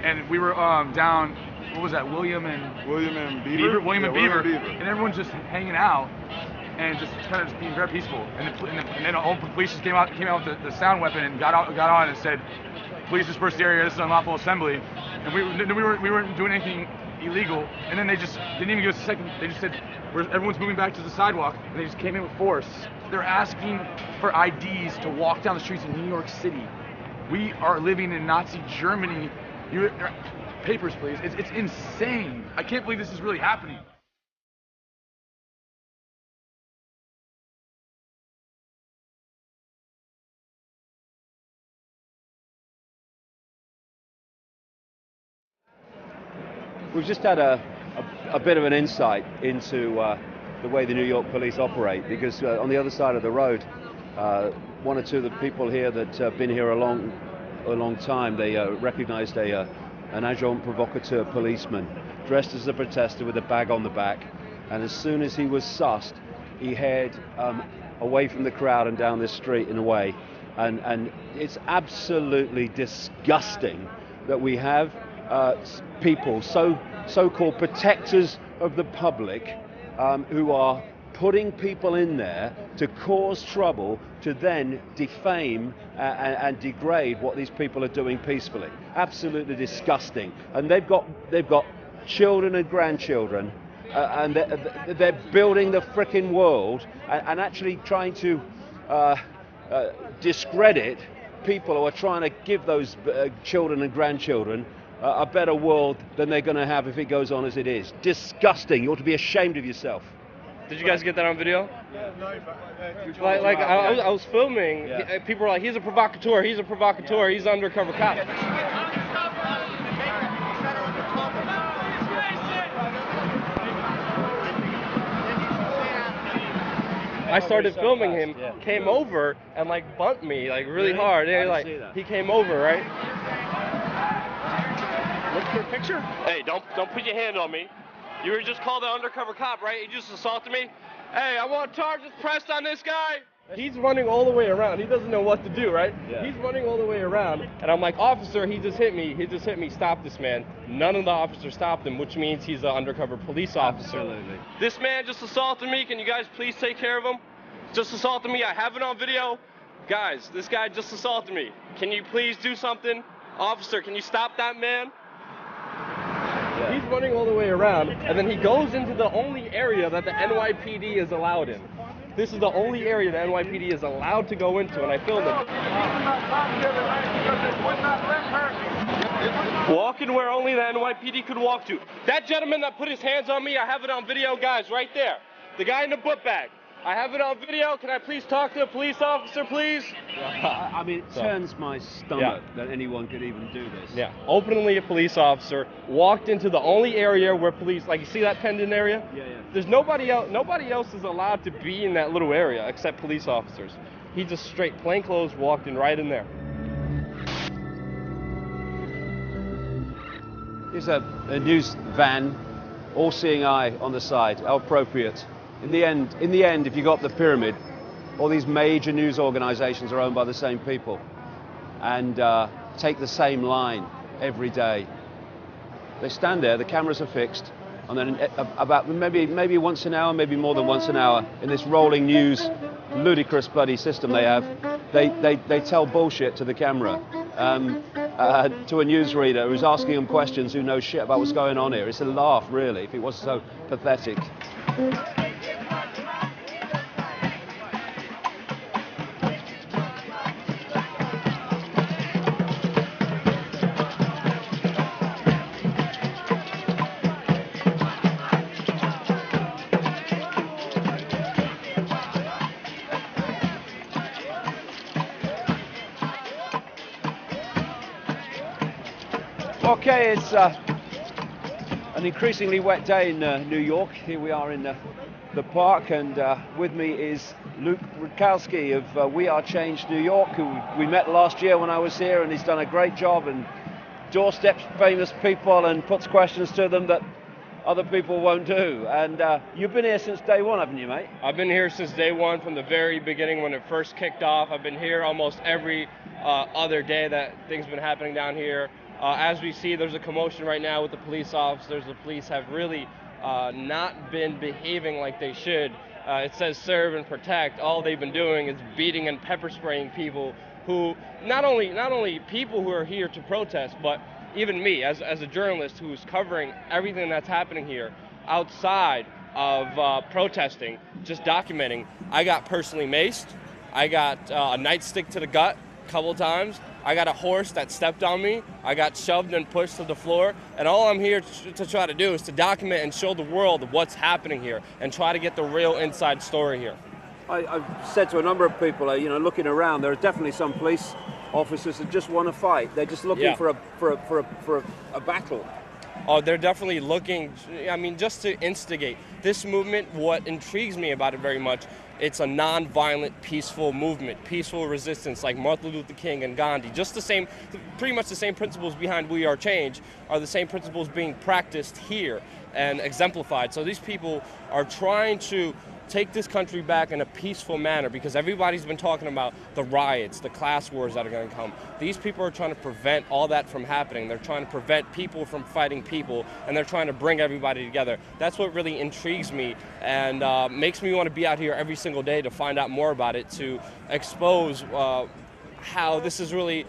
Speaker 5: and we were down, what was that, William and Beaver, and everyone's just hanging out and just kind of just being very peaceful. And then all the police just came out with the sound weapon and got on and said, "Please disperse the area. This is an unlawful assembly." And we weren't doing anything illegal. And then they just didn't even give us a second. They just said, "Everyone's moving back to the sidewalk," and they just came in with force. They're asking for IDs to walk down the streets in New York City. We are living in Nazi Germany. Papers, please. It's insane. I can't believe this is really happening.
Speaker 1: We've just had a bit of an insight into the way the New York police operate, because on the other side of the road, one or two of the people here that have been here a long time, they recognized an agent provocateur policeman dressed as a protester with a bag on the back, and as soon as he was sussed, he headed away from the crowd and down this street and away. And it's absolutely disgusting that we have people, so-called protectors of the public, who are putting people in there to cause trouble, to then defame and degrade what these people are doing peacefully. Absolutely disgusting. And they've got children and grandchildren, and they're building the frickin' world and actually trying to discredit people who are trying to give those children and grandchildren a better world than they're going to have if it goes on as it is. Disgusting. You ought to be ashamed of yourself.
Speaker 7: Did you guys get that on video? I was filming.
Speaker 1: Yeah.
Speaker 7: People were like, "He's a provocateur. He's a provocateur. He's an undercover cop." I started filming him. Came over and like bumped me like really hard. Yeah, like he came over, right? Look for a picture. Hey, don't put your hand on me. You were just called an undercover cop, right? You just assaulted me. Hey, I want charges pressed on this guy. He's running all the way around. He doesn't know what to do, right? Yeah. He's running all the way around. And I'm like, "Officer, he just hit me. He just hit me. Stop this man." None of the officers stopped him, which means he's an undercover police officer.
Speaker 1: Absolutely.
Speaker 7: This man just assaulted me. Can you guys please take care of him? Just assaulted me. I have it on video. Guys, this guy just assaulted me. Can you please do something? Officer, can you stop that man? He's running all the way around, and then he goes into the only area that the NYPD is allowed in. This is the only area the NYPD is allowed to go into, and I filmed him. Walking where only the NYPD could walk to. That gentleman that put his hands on me, I have it on video, guys, right there. The guy in the book bag. I have it on video. Can I please talk to a police officer, please?
Speaker 1: I mean, it turns my stomach that anyone could even do this.
Speaker 7: Yeah, openly a police officer walked into the only area where police, like you see that pendant area?
Speaker 1: Yeah.
Speaker 7: There's nobody else is allowed to be in that little area except police officers. He just straight plainclothes walked in right in there.
Speaker 1: Here's a news van, all-seeing eye on the side, how appropriate. In the end, if you got the pyramid, all these major news organizations are owned by the same people and take the same line every day. They stand there, the cameras are fixed, and then about maybe once an hour, maybe more than once an hour, in this rolling news, ludicrous bloody system they have, they tell bullshit to the camera. To a newsreader who's asking them questions who knows shit about what's going on here. It's a laugh, really, if it wasn't so pathetic. Okay, it's an increasingly wet day in New York. Here we are in the park, and with me is Luke Rudkowski of We Are Change New York, who we met last year when I was here, and he's done a great job and doorsteps famous people and puts questions to them that other people won't do. And you've been here since day one, haven't you, mate?
Speaker 7: I've been here since day one, from the very beginning when it first kicked off. I've been here almost every other day that things have been happening down here. As we see, there's a commotion right now with the police officers. The police have really not been behaving like they should. It says serve and protect. All they've been doing is beating and pepper spraying people who, not only people who are here to protest, but even me as a journalist who's covering everything that's happening here outside of protesting, just documenting. I got personally maced. I got a nightstick to the gut a couple times. I got a horse that stepped on me. I got shoved and pushed to the floor. And all I'm here to try to do is to document and show the world what's happening here and try to get the real inside story here.
Speaker 1: I've said to a number of people, looking around, there are definitely some police officers that just want to fight. They're just looking for a battle.
Speaker 7: Oh, they're definitely looking, just to instigate. This movement, what intrigues me about it very much, it's a non-violent, peaceful movement, peaceful resistance like Martin Luther King and Gandhi. Pretty much the same principles behind We Are Change are the same principles being practiced here and exemplified. So these people are trying to take this country back in a peaceful manner, because everybody's been talking about the riots, the class wars that are going to come. These people are trying to prevent all that from happening. They're trying to prevent people from fighting people, and they're trying to bring everybody together. That's what really intrigues me and makes me want to be out here every single day to find out more about it, to expose how this is really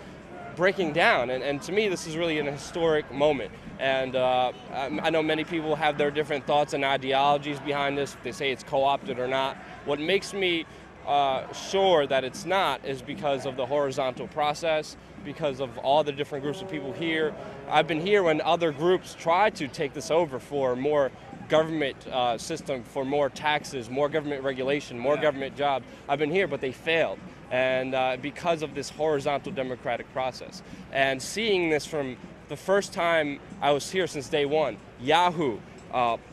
Speaker 7: breaking down. And to me, this is really an historic moment. And I know many people have their different thoughts and ideologies behind this. They say it's co-opted or not. What makes me sure that it's not is because of the horizontal process, because of all the different groups of people here. I've been here when other groups try to take this over for more government system, for more taxes, more government regulation, more government jobs. I've been here, but they failed. And because of this horizontal democratic process. And seeing this from the first time I was here since day one, Yahoo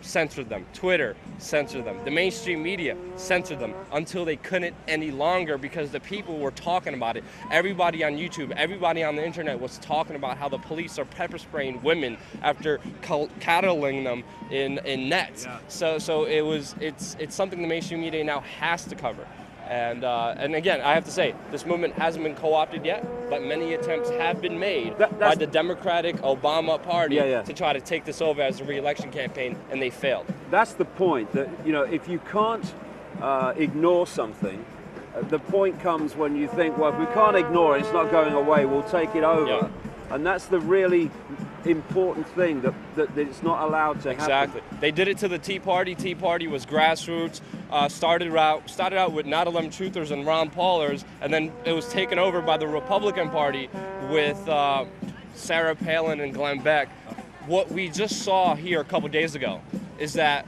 Speaker 7: censored them, Twitter censored them, the mainstream media censored them until they couldn't any longer, because the people were talking about it. Everybody on YouTube, everybody on the internet was talking about how the police are pepper spraying women after cattling them in nets. Yeah. So it's something the mainstream media now has to cover. And again, I have to say, this movement hasn't been co-opted yet, but many attempts have been made by the Democratic Obama Party to try to take this over as a re-election campaign, and they failed.
Speaker 1: That's the point, that if you can't ignore something, the point comes when you think, well, if we can't ignore it, it's not going away, we'll take it over. Yeah. And that's the really important thing that it's not allowed to happen.
Speaker 7: Exactly. They did it to the Tea Party. Tea Party was grassroots. Started out with 9/11 truthers and Ron Paulers, and then it was taken over by the Republican Party with Sarah Palin and Glenn Beck. What we just saw here a couple days ago is that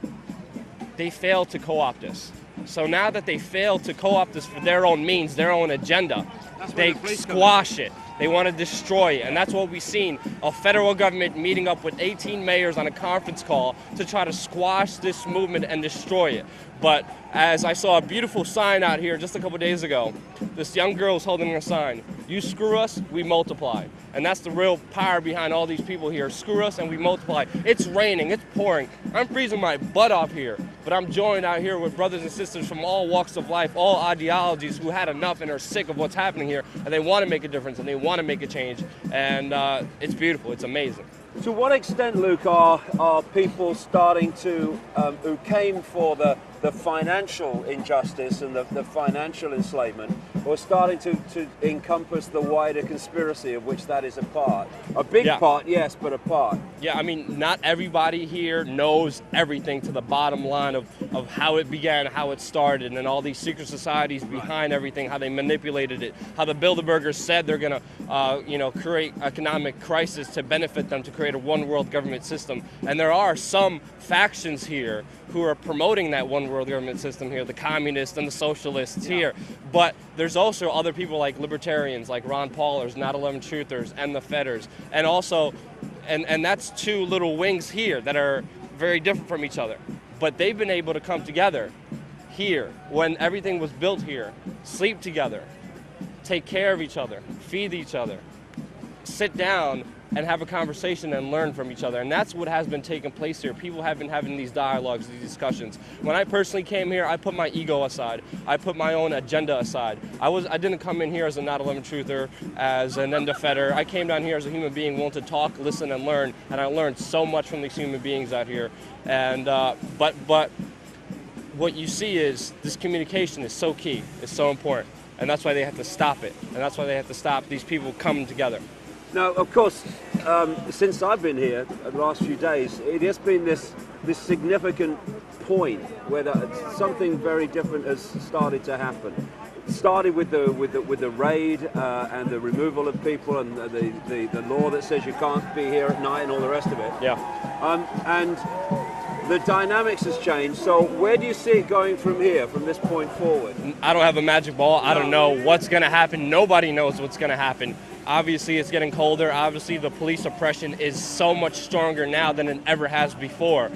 Speaker 7: they failed to co-opt us. So now that they failed to co-opt us for their own means, their own agenda, they squash it. They want to destroy it. And that's what we've seen, a federal government meeting up with 18 mayors on a conference call to try to squash this movement and destroy it. But as I saw a beautiful sign out here just a couple days ago, this young girl is holding a sign. You screw us, we multiply. And that's the real power behind all these people here. Screw us and we multiply. It's raining, it's pouring. I'm freezing my butt off here. But I'm joined out here with brothers and sisters from all walks of life, all ideologies who had enough and are sick of what's happening here. And they want to make a difference and they want to make a change. And it's beautiful, it's amazing.
Speaker 1: To what extent, Luke, are people starting to, who came for the financial injustice and the financial enslavement, or starting to encompass the wider conspiracy of which that is a part? A big part, yes, but a part.
Speaker 7: Yeah, I mean, not everybody here knows everything to the bottom line of how it began, how it started, and all these secret societies behind everything, how they manipulated it, how the Bilderbergers said they're going to, create economic crisis to benefit them, to create a one-world government system. And there are some factions here who are promoting that one-world government system here, the communists and the socialists here. But there's also other people like libertarians, like Ron Paulers, 9/11 truthers, and the Fedders. And also, and that's two little wings here that are very different from each other. But they've been able to come together here when everything was built here, sleep together, take care of each other, feed each other, sit down and have a conversation and learn from each other. And that's what has been taking place here. People have been having these dialogues, these discussions. When I personally came here, I put my ego aside. I put my own agenda aside. I didn't come in here as a 9/11 truther, as an Enda Fedder. I came down here as a human being willing to talk, listen, and learn. And I learned so much from these human beings out here. And but what you see is this communication is so key. It's so important. And that's why they have to stop it. And that's why they have to stop these people coming together.
Speaker 1: Now, of course, since I've been here the last few days, it has been this significant point where something very different has started to happen. It started with the raid and the removal of people and the law that says you can't be here at night and all the rest of it.
Speaker 7: Yeah.
Speaker 1: And the dynamics has changed. So where do you see it going from here, from this point forward?
Speaker 7: I don't have a magic ball. I don't know what's going to happen. Nobody knows what's going to happen. Obviously, it's getting colder. Obviously, the police oppression is so much stronger now than it ever has before.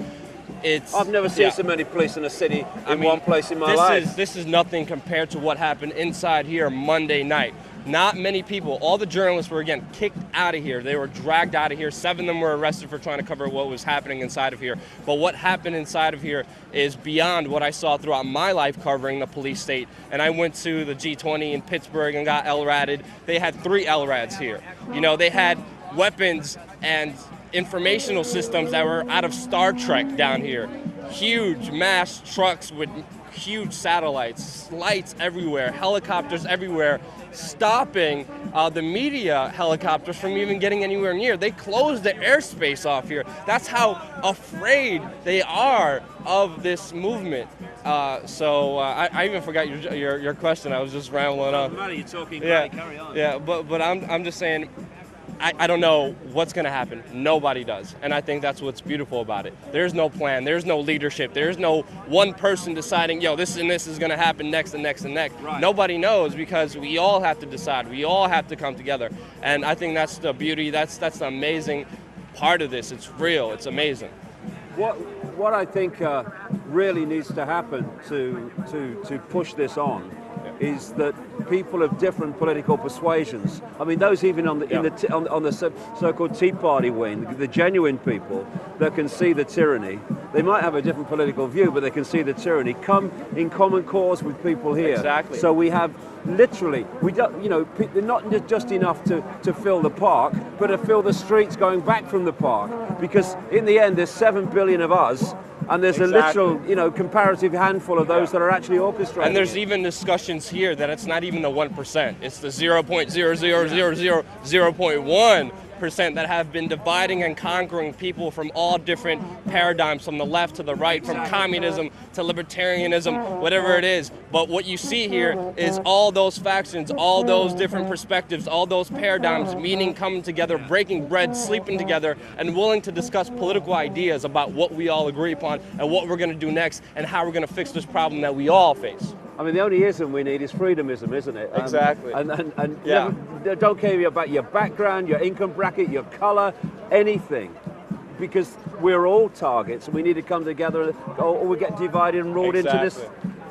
Speaker 1: I've never seen so many police in a city one place in my life.
Speaker 7: This is nothing compared to what happened inside here Monday night. Not many people, all the journalists were again kicked out of here. They were dragged out of here. 7 of them were arrested for trying to cover what was happening inside of here. But what happened inside of here is beyond what I saw throughout my life covering the police state. And I went to the G20 in Pittsburgh and got LRADed. They had 3 LRADs here. You know, they had weapons and informational systems that were out of Star Trek down here. Huge mass trucks with huge satellites, lights everywhere, helicopters everywhere, stopping the media helicopters from even getting anywhere near. They closed the airspace off here. That's how afraid they are of this movement. I even forgot your question. I was just rambling on.
Speaker 1: You're talking. Carry on.
Speaker 7: Yeah, but I'm just saying. I don't know what's going to happen. Nobody does. And I think that's what's beautiful about it. There's no plan. There's no leadership. There's no one person deciding, this and this is going to happen next and next and next.
Speaker 1: Right.
Speaker 7: Nobody knows because we all have to decide. We all have to come together. And I think that's the beauty. That's the amazing part of this. It's real. It's amazing.
Speaker 1: What I think really needs to happen to push this on is that people of different political persuasions, I mean those even on the so-called Tea Party wing, the genuine people that can see the tyranny, they might have a different political view, but they can see the tyranny, come in common cause with people here.
Speaker 7: Exactly.
Speaker 1: So we have literally, not just enough to fill the park, but to fill the streets going back from the park, because in the end there's 7 billion of us, and there's a literal, comparative handful of those that are actually orchestrating.
Speaker 7: And there's even discussions here that it's not even the 1%. It's the 0.00000.1%. percent that have been dividing and conquering people from all different paradigms, from the left to the right, from communism to libertarianism, whatever it is. But what you see here is all those factions, all those different perspectives, all those paradigms meeting, coming together, breaking bread, sleeping together, and willing to discuss political ideas about what we all agree upon and what we're going to do next and how we're going to fix this problem that we all face.
Speaker 1: I mean, the only ism we need is freedomism, isn't it?
Speaker 7: Exactly.
Speaker 1: And
Speaker 7: Yeah.
Speaker 1: never, don't care about your background, your income bracket, your color, anything. Because we're all targets, and we need to come together, or we get divided and ruled into this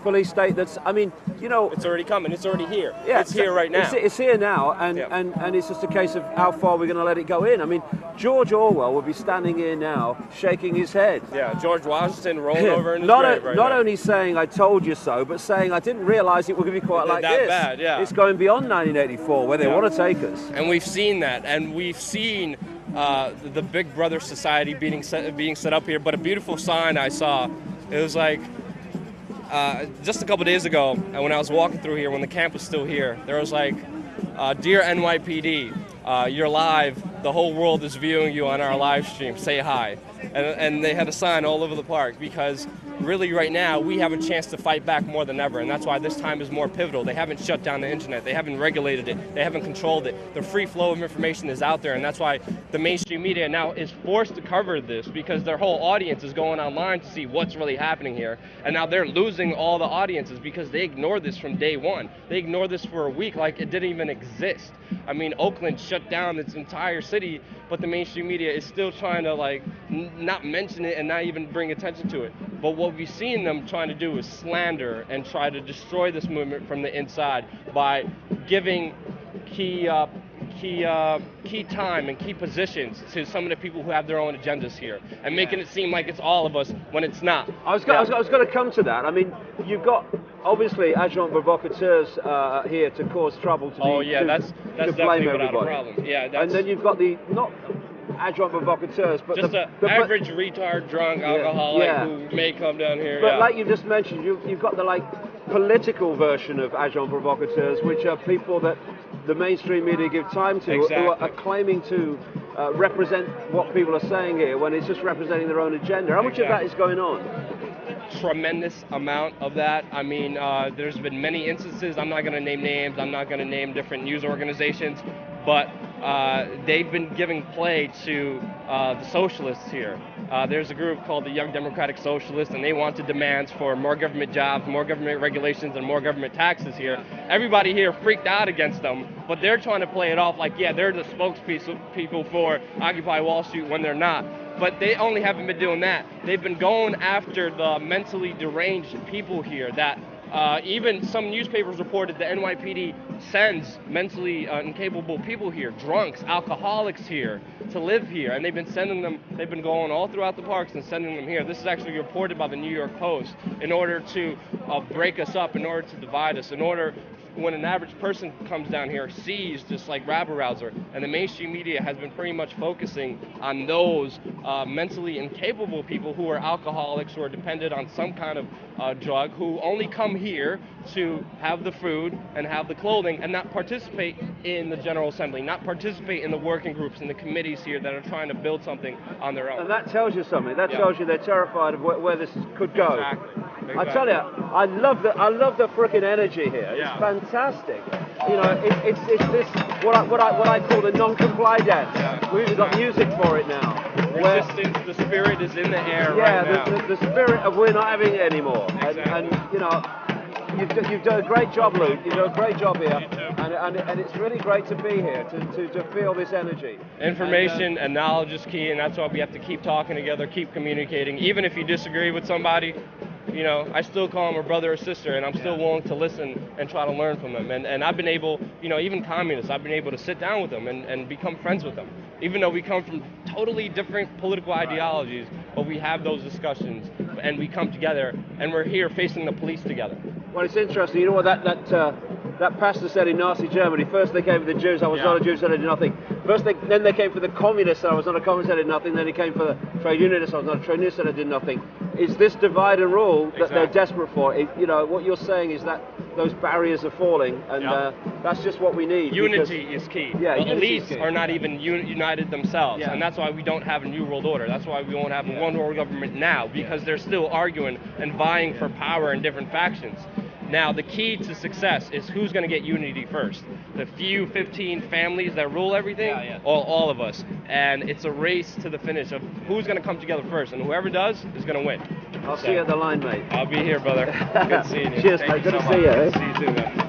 Speaker 1: police state that's, I mean, you know...
Speaker 7: It's already coming, it's already here.
Speaker 1: Yeah,
Speaker 7: it's here right now.
Speaker 1: It's here now, and it's just a case of how far we're going to let it go in. I mean, George Orwell would be standing here now, shaking his head.
Speaker 7: Yeah, George Washington rolling over in his
Speaker 1: not
Speaker 7: grave right
Speaker 1: not
Speaker 7: now.
Speaker 1: only saying, I told you so, but saying, I didn't realize it would be quite like
Speaker 7: that
Speaker 1: this.
Speaker 7: bad, yeah.
Speaker 1: It's going beyond 1984, where they want to take us.
Speaker 7: And we've seen that, and we've seen the Big Brother Society being set up here. But a beautiful sign I saw, it was like, just a couple days ago, when I was walking through here, when the camp was still here, there was like, Dear NYPD, you're live, the whole world is viewing you on our live stream, say hi. And they had a sign all over the park, because really right now we have a chance to fight back more than ever, and that's why this time is more pivotal. They haven't shut down the internet, they haven't regulated it, they haven't controlled it. The free flow of information is out there, and that's why the mainstream media now is forced to cover this, because their whole audience is going online to see what's really happening here, and now they're losing all the audiences because they ignored this from day one. They ignored this for a week like it didn't even exist. I mean, Oakland shut down its entire city, but the mainstream media is still trying to like not mention it and not even bring attention to it. But what we've seen them trying to do is slander and try to destroy this movement from the inside by giving key time and key positions to some of the people who have their own agendas here, and making it seem like it's all of us when it's not.
Speaker 1: I was going to come to that. I mean, you've got obviously agent provocateurs here to cause trouble. To
Speaker 7: that's
Speaker 1: to
Speaker 7: definitely
Speaker 1: blame
Speaker 7: without
Speaker 1: everybody.
Speaker 7: a problem. Yeah,
Speaker 1: and then you've got the not adjunct provocateurs, but
Speaker 7: just the average retard, drunk, alcoholic who may come down here.
Speaker 1: But like you just mentioned, you've got the like political version of agent provocateurs, which are people that the mainstream media give time to, who are claiming to represent what people are saying here when it's just representing their own agenda. How much of that is going on?
Speaker 7: Tremendous amount of that. I mean, there's been many instances. I'm not going to name names. I'm not going to name different news organizations, but they've been giving play to the socialists here. There's a group called the Young Democratic Socialists, and they wanted demands for more government jobs, more government regulations, and more government taxes here. Everybody here freaked out against them, but they're trying to play it off like, yeah, they're the spokespeople for Occupy Wall Street when they're not. But they only haven't been doing that. They've been going after the mentally deranged people here that even some newspapers reported the NYPD sends mentally incapable people here, drunks, alcoholics here, to live here. And they've been sending them, they've been going all throughout the parks and sending them here. This is actually reported by the New York Post in order to break us up, in order to divide us, in order when an average person comes down here, sees this like rabble-rouser, and the mainstream media has been pretty much focusing on those mentally incapable people who are alcoholics, who are dependent on some kind of drug, who only come here to have the food and have the clothing and not participate in the General Assembly, not participate in the working groups and the committees here that are trying to build something on their own.
Speaker 1: And that tells you something. That tells you they're terrified of where this could go.
Speaker 7: Exactly.
Speaker 1: I tell you, I love the frickin' energy here. It's fantastic. You know, it's this what I call the non-comply dance. We've even got music for it now.
Speaker 7: Resistance, the spirit is in the air right now.
Speaker 1: Yeah, the spirit of we're not having it anymore.
Speaker 7: Exactly.
Speaker 1: And you know, you've done a great job, Luke. You've done a great job here. And it's really great to be here, to feel this energy.
Speaker 7: Information and knowledge is key, and that's why we have to keep talking together, keep communicating. Even if you disagree with somebody, you know, I still call them a brother or sister, and I'm still willing to listen and try to learn from them. And I've been able, you know, even communists, I've been able to sit down with them and become friends with them. Even though we come from totally different political ideologies, but we have those discussions, and we come together, and we're here facing the police together.
Speaker 1: Well, it's interesting. You know what that pastor said in Nazi Germany? First they came for the Jews, I was not a Jew, so I did nothing. Then they came for the communists, I was not a communist, I did nothing. Then he came for the trade unionists, I was not a trade unionist, and I did nothing. It's this divide and rule that they're desperate for. You know, what you're saying is that those barriers are falling, and That's just what we need.
Speaker 7: Unity is key.
Speaker 1: Yeah,
Speaker 7: the
Speaker 1: unity is
Speaker 7: elites
Speaker 1: key.
Speaker 7: are not even united themselves,
Speaker 1: Yeah.
Speaker 7: and that's why we don't have a new world order. That's why we won't have a one world government now, because they're still arguing and vying for power in different factions. Now, the key to success is who's going to get unity first. The few 15 families that rule everything, or all of us. And it's a race to the finish of who's going to come together first, and whoever does is going to win.
Speaker 1: I'll see you at the line, mate.
Speaker 7: I'll be here, brother. Good seeing you.
Speaker 1: Cheers,
Speaker 7: Thank
Speaker 1: mate.
Speaker 7: you
Speaker 1: Good
Speaker 7: so
Speaker 1: to see you.
Speaker 7: much. See you too, man.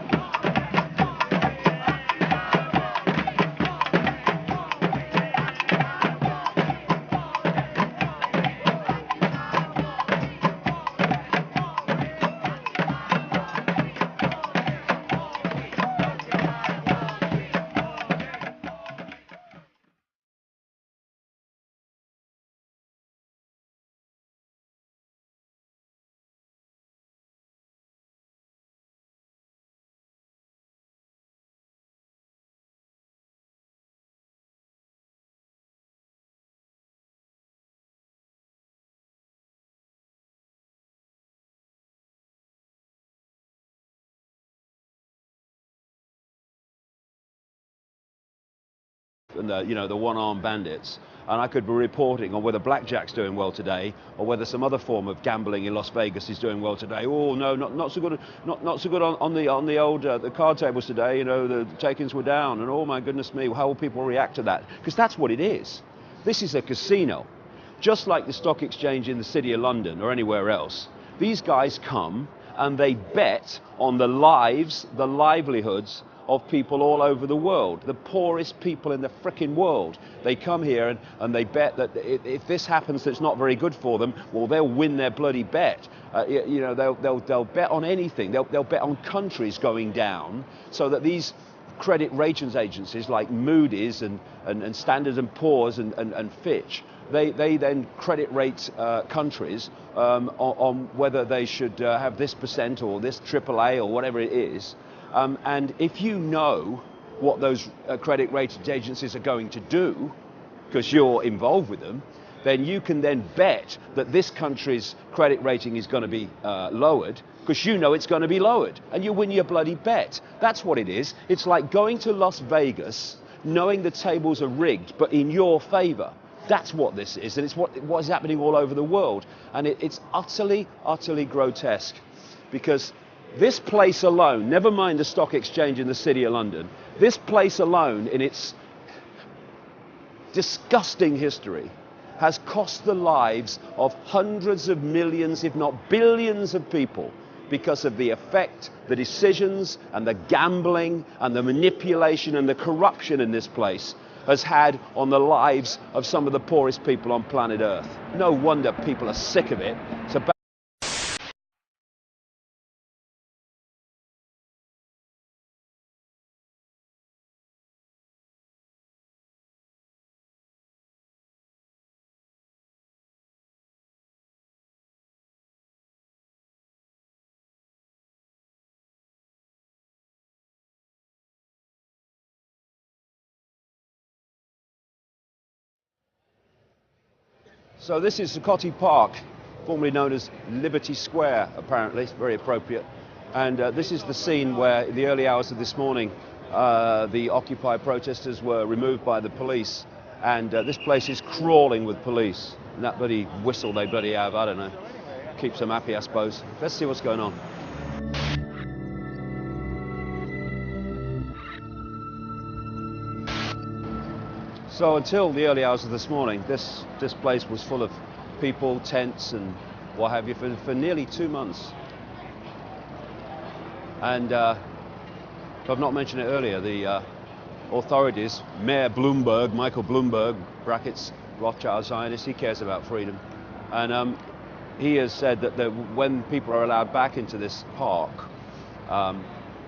Speaker 1: And the one-armed bandits, and I could be reporting on whether blackjack's doing well today, or whether some other form of gambling in Las Vegas is doing well today. Oh no, not so good, not so good on the old the card tables today. You know, the takings were down, and oh my goodness me, how will people react to that? Because that's what it is. This is a casino, just like the stock exchange in the City of London or anywhere else. These guys come and they bet on the lives, the livelihoods of people all over the world, the poorest people in the frickin' world. They come here and they bet that if this happens that's not very good for them, well, they'll win their bloody bet. They'll bet on anything. They'll bet on countries going down, so that these credit ratings agencies like Moody's and Standard & Poor's and Fitch, they then credit rate countries on whether they should have this percent or this AAA or whatever it is. And if you know what those credit rating agencies are going to do, because you're involved with them, then you can then bet that this country's credit rating is going to be lowered, because you know it's going to be lowered, and you win your bloody bet. That's what it is. It's like going to Las Vegas, knowing the tables are rigged, but in your favor. That's what this is, and it's what is happening all over the world. And it's utterly, utterly grotesque, because this place alone, never mind the stock exchange in the City of London, this place alone in its disgusting history has cost the lives of hundreds of millions, if not billions of people, because of the effect, the decisions and the gambling and the manipulation and the corruption in this place has had on the lives of some of the poorest people on planet Earth. No wonder people are sick of it. It's about So this is Zuccotti Park, formerly known as Liberty Square, apparently. It's very appropriate. And this is the scene where, in the early hours of this morning, the Occupy protesters were removed by the police. And this place is crawling with police. And that bloody whistle they bloody have, I don't know, keeps them happy, I suppose. Let's see what's going on. So until the early hours of this morning, this place was full of people, tents and what have you for nearly 2 months. And if I've not mentioned it earlier, the authorities, Mayor Bloomberg, Michael Bloomberg, brackets Rothschild Zionist, he cares about freedom. And he has said that when people are allowed back into this park,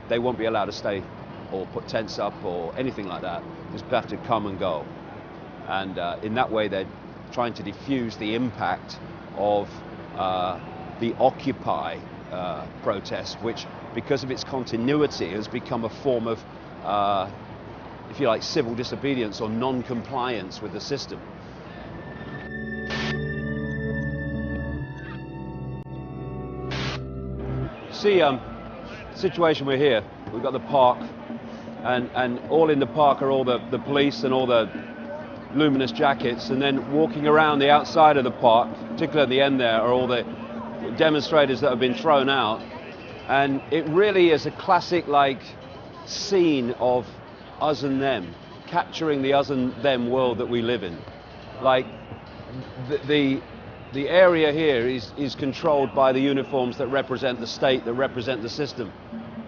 Speaker 1: they won't be allowed to stay or put tents up or anything like that. Just have to come and go. And in that way, they're trying to diffuse the impact of the Occupy protest, which, because of its continuity, has become a form of, if you like, civil disobedience or non-compliance with the system. See, situation we're here. We've got the park. and all in the park are all the police and all the luminous jackets, and then walking around the outside of the park, particularly at the end there, are all the demonstrators that have been thrown out. And it really is a classic like scene of us and them, capturing the us and them world that we live in. Like the area here is controlled by the uniforms that represent the state, that represent the system,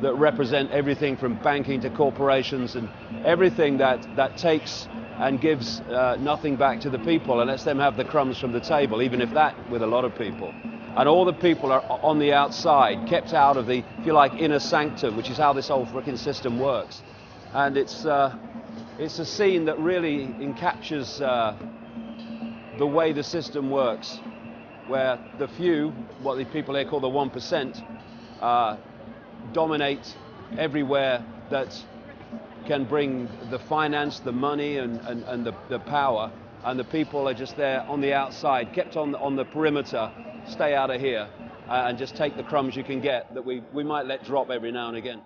Speaker 1: that represent everything from banking to corporations, and everything that takes and gives nothing back to the people and lets them have the crumbs from the table, even if that with a lot of people. And all the people are on the outside, kept out of the, if you like, inner sanctum, which is how this whole frickin' system works. And it's a scene that really encaptures the way the system works, where the few, what the people here call the 1%, dominate everywhere that can bring the finance, the money, and the power, and the people are just there on the outside, kept on the perimeter, stay out of here, and just take the crumbs you can get that we might let drop every now and again.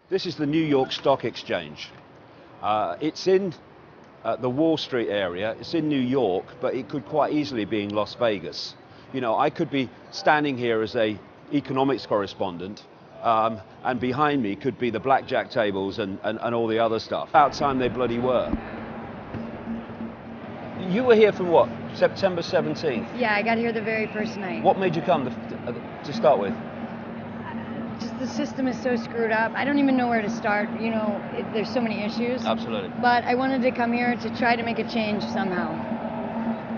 Speaker 1: This is the New York Stock Exchange. It's in the Wall Street area. It's in New York, but it could quite easily be in Las Vegas. You know, I could be standing here as a economics correspondent, and behind me could be the blackjack tables and all the other stuff. About time they bloody were. You were here from what? September 17th?
Speaker 2: Yeah, I got here the very first night.
Speaker 1: What made you come to start with?
Speaker 2: Just the system is so screwed up. I don't even know where to start. You know, there's so many issues.
Speaker 1: Absolutely.
Speaker 2: But I wanted to come here to try to make a change somehow.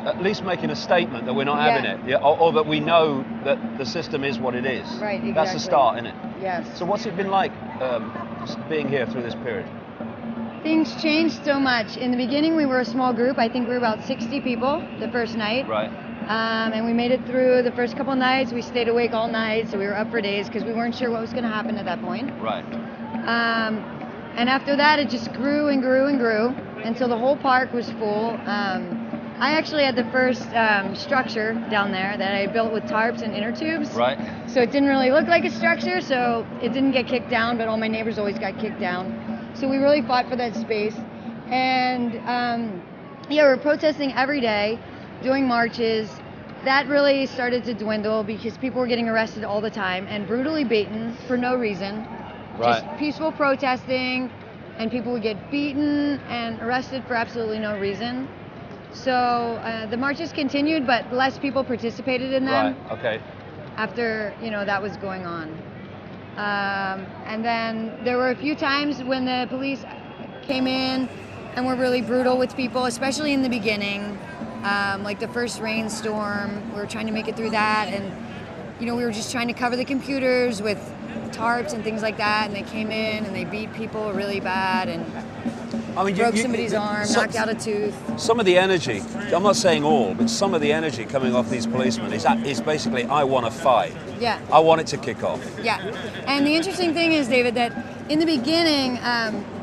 Speaker 1: At least making a statement that we're not having it, yeah, or that we know that the system is what it is.
Speaker 2: Right, exactly.
Speaker 1: That's the start, isn't it?
Speaker 2: Yes.
Speaker 1: So what's it been like being here through this period?
Speaker 2: Things changed so much. In the beginning, we were a small group. I think we were about 60 people the first night.
Speaker 1: Right.
Speaker 2: And we made it through the first couple nights. We stayed awake all night, so we were up for days because we weren't sure what was going to happen at that point.
Speaker 1: Right.
Speaker 2: And after that, it just grew and grew and grew until the whole park was full. I actually had the first structure down there that I built with tarps and inner tubes.
Speaker 1: Right.
Speaker 2: So it didn't really look like a structure, so it didn't get kicked down, but all my neighbors always got kicked down. So we really fought for that space. And yeah, we're protesting every day, doing marches. That really started to dwindle because people were getting arrested all the time and brutally beaten for no reason.
Speaker 1: Right.
Speaker 2: Just peaceful protesting, and people would get beaten and arrested for absolutely no reason. So the marches continued, but less people participated in them.
Speaker 1: Right. Okay.
Speaker 2: After, you know, that was going on. And then there were a few times when the police came in and were really brutal with people, especially in the beginning. Like the first rainstorm, we were trying to make it through that, and you know, we were just trying to cover the computers with tarps and things like that, and they came in and they beat people really bad and broke somebody's arm, knocked out a tooth.
Speaker 1: Some of the energy, I'm not saying all, but some of the energy coming off these policemen is basically, I want to fight.
Speaker 2: Yeah.
Speaker 1: I want it to kick off.
Speaker 2: Yeah. And the interesting thing is, David, that in the beginning,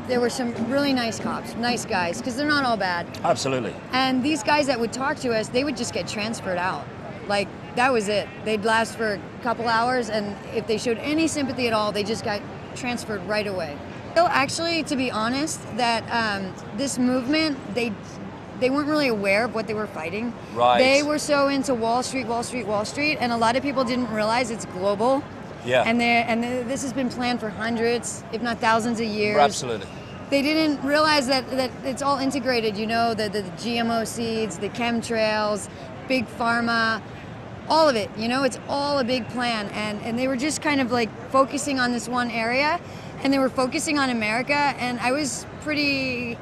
Speaker 2: there were some really nice cops, nice guys, because they're not all bad.
Speaker 1: Absolutely.
Speaker 2: And these guys that would talk to us, they would just get transferred out. Like, that was it. They'd last for a couple hours, and if they showed any sympathy at all, they just got transferred right away. So actually, to be honest, that this movement, they weren't really aware of what they were fighting.
Speaker 1: Right.
Speaker 2: They were so into Wall Street, Wall Street, Wall Street, and a lot of people didn't realize it's global.
Speaker 1: Yeah.
Speaker 2: And this has been planned for hundreds, if not thousands of years.
Speaker 1: Absolutely.
Speaker 2: They didn't realize that it's all integrated, you know, the GMO seeds, the chemtrails, big pharma, all of it, you know, it's all a big plan. And they were just kind of like focusing on this one area, and they were focusing on America, and I was pretty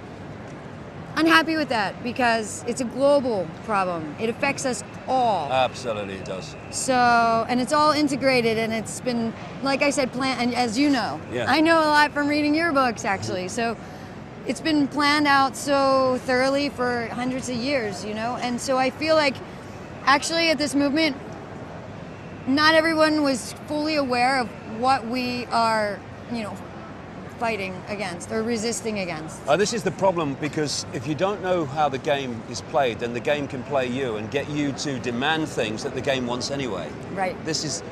Speaker 2: unhappy with that because it's a global problem. It affects us all.
Speaker 1: Absolutely, it does.
Speaker 2: So, and it's all integrated, and it's been, like I said, planned, and as you know,
Speaker 1: yeah.
Speaker 2: I know a lot from reading your books, actually. So it's been planned out so thoroughly for hundreds of years, you know? And so I feel like, actually, at this movement, not everyone was fully aware of what we are, fighting against or resisting against.
Speaker 1: This is the problem, because if you don't know how the game is played, then the game can play you and get you to demand things that the game wants anyway.
Speaker 2: Right.
Speaker 1: This is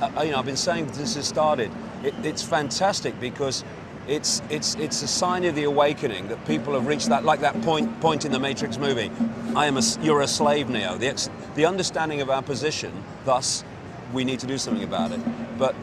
Speaker 1: I've been saying since it started, it's fantastic, because it's a sign of the awakening that people have reached that point in the Matrix movie. You're a slave, Neo. The understanding of our position, thus we need to do something about it. But